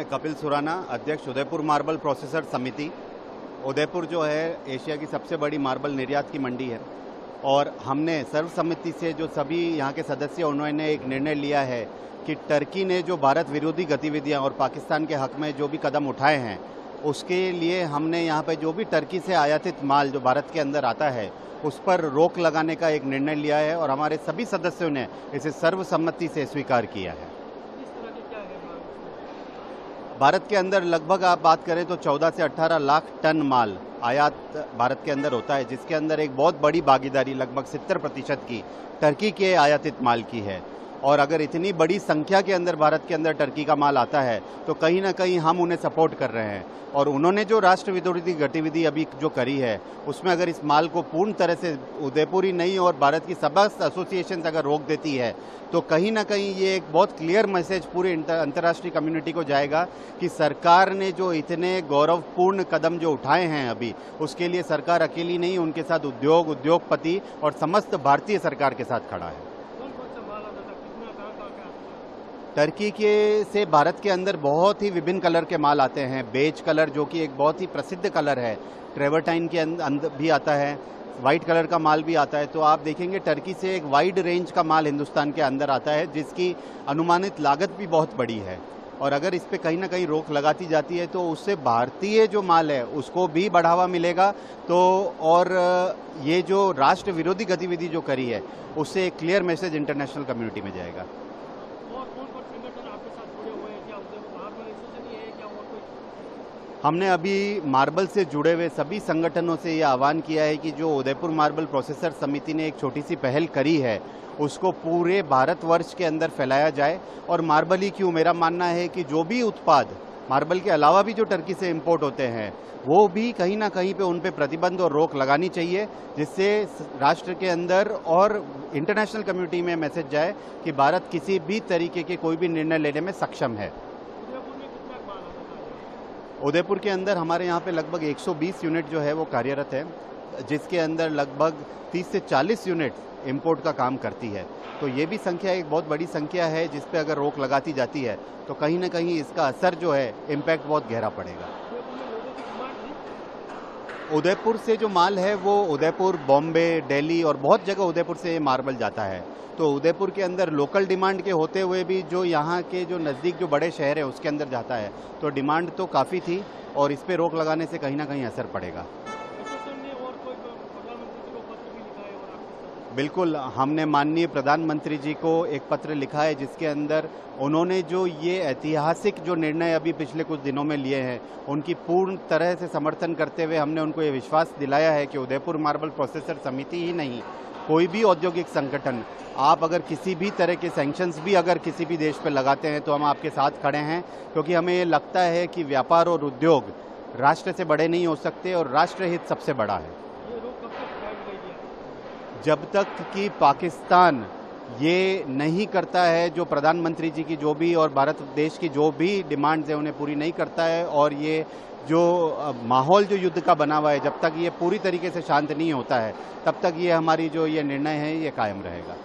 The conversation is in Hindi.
कपिल सुराना, अध्यक्ष उदयपुर मार्बल प्रोसेसर समिति। उदयपुर जो है एशिया की सबसे बड़ी मार्बल निर्यात की मंडी है और हमने सर्वसम्मति से जो सभी यहाँ के सदस्य उन्होंने एक निर्णय लिया है कि टर्की ने जो भारत विरोधी गतिविधियाँ और पाकिस्तान के हक में जो भी कदम उठाए हैं उसके लिए हमने यहाँ पे जो भी टर्की से आयातित माल जो भारत के अंदर आता है उस पर रोक लगाने का एक निर्णय लिया है और हमारे सभी सदस्यों ने इसे सर्वसम्मति से स्वीकार किया है। भारत के अंदर लगभग आप बात करें तो 14 से 18 लाख टन माल आयात भारत के अंदर होता है, जिसके अंदर एक बहुत बड़ी भागीदारी लगभग 70% की टर्की के आयातित माल की है। और अगर इतनी बड़ी संख्या के अंदर भारत के अंदर टर्की का माल आता है तो कहीं ना कहीं हम उन्हें सपोर्ट कर रहे हैं और उन्होंने जो राष्ट्र विरोधी गतिविधि अभी जो करी है उसमें अगर इस माल को पूर्ण तरह से उदयपुर ही नहीं और भारत की समस्त एसोसिएशन अगर रोक देती है तो कहीं ना कहीं ये एक बहुत क्लियर मैसेज पूरे अंतर्राष्ट्रीय कम्युनिटी को जाएगा कि सरकार ने जो इतने गौरवपूर्ण कदम जो उठाए हैं अभी उसके लिए सरकार अकेली नहीं, उनके साथ उद्योगपति और समस्त भारतीय सरकार के साथ खड़ा है। टर्की के से भारत के अंदर बहुत ही विभिन्न कलर के माल आते हैं। बेज कलर जो कि एक बहुत ही प्रसिद्ध कलर है, ट्रेवर्टाइन के अंदर भी आता है, वाइट कलर का माल भी आता है। तो आप देखेंगे टर्की से एक वाइड रेंज का माल हिंदुस्तान के अंदर आता है जिसकी अनुमानित लागत भी बहुत बड़ी है और अगर इस पे कहीं ना कहीं रोक लगाती जाती है तो उससे भारतीय जो माल है उसको भी बढ़ावा मिलेगा। तो और ये जो राष्ट्र विरोधी गतिविधि जो करी है उससे एक क्लियर मैसेज इंटरनेशनल कम्युनिटी में जाएगा। हमने अभी मार्बल से जुड़े हुए सभी संगठनों से ये आह्वान किया है कि जो उदयपुर मार्बल प्रोसेसर समिति ने एक छोटी सी पहल करी है उसको पूरे भारतवर्ष के अंदर फैलाया जाए। और मार्बल ही क्यों, मेरा मानना है कि जो भी उत्पाद मार्बल के अलावा भी जो टर्की से इंपोर्ट होते हैं वो भी कहीं ना कहीं पे उन पे प्रतिबंध और रोक लगानी चाहिए, जिससे राष्ट्र के अंदर और इंटरनेशनल कम्युनिटी में मैसेज जाए कि भारत किसी भी तरीके के कोई भी निर्णय लेने में सक्षम है। उदयपुर के अंदर हमारे यहाँ पे लगभग 120 यूनिट जो है वो कार्यरत है, जिसके अंदर लगभग 30 से 40 यूनिट इंपोर्ट का काम करती है। तो ये भी संख्या एक बहुत बड़ी संख्या है जिस पे अगर रोक लगाती जाती है तो कहीं ना कहीं इसका असर जो है इम्पैक्ट बहुत गहरा पड़ेगा। उदयपुर से जो माल है वो उदयपुर, बॉम्बे, दिल्ली और बहुत जगह उदयपुर से मार्बल जाता है। तो उदयपुर के अंदर लोकल डिमांड के होते हुए भी जो यहाँ के जो नज़दीक जो बड़े शहर है उसके अंदर जाता है, तो डिमांड तो काफ़ी थी और इस पे रोक लगाने से कहीं ना कहीं असर पड़ेगा। बिल्कुल, हमने माननीय प्रधानमंत्री जी को एक पत्र लिखा है जिसके अंदर उन्होंने जो ये ऐतिहासिक जो निर्णय अभी पिछले कुछ दिनों में लिए हैं उनकी पूर्ण तरह से समर्थन करते हुए हमने उनको ये विश्वास दिलाया है कि उदयपुर मार्बल प्रोसेसर समिति ही नहीं, कोई भी औद्योगिक संगठन, आप अगर किसी भी तरह के सैंक्शंस भी अगर किसी भी देश पर लगाते हैं तो हम आपके साथ खड़े हैं, क्योंकि हमें ये लगता है कि व्यापार और उद्योग राष्ट्र से बड़े नहीं हो सकते और राष्ट्रहित सबसे बड़ा है। जब तक कि पाकिस्तान ये नहीं करता है, जो प्रधानमंत्री जी की जो भी और भारत देश की जो भी डिमांड्स है उन्हें पूरी नहीं करता है और ये जो माहौल जो युद्ध का बना हुआ है जब तक ये पूरी तरीके से शांत नहीं होता है तब तक ये हमारी जो ये निर्णय है ये कायम रहेगा।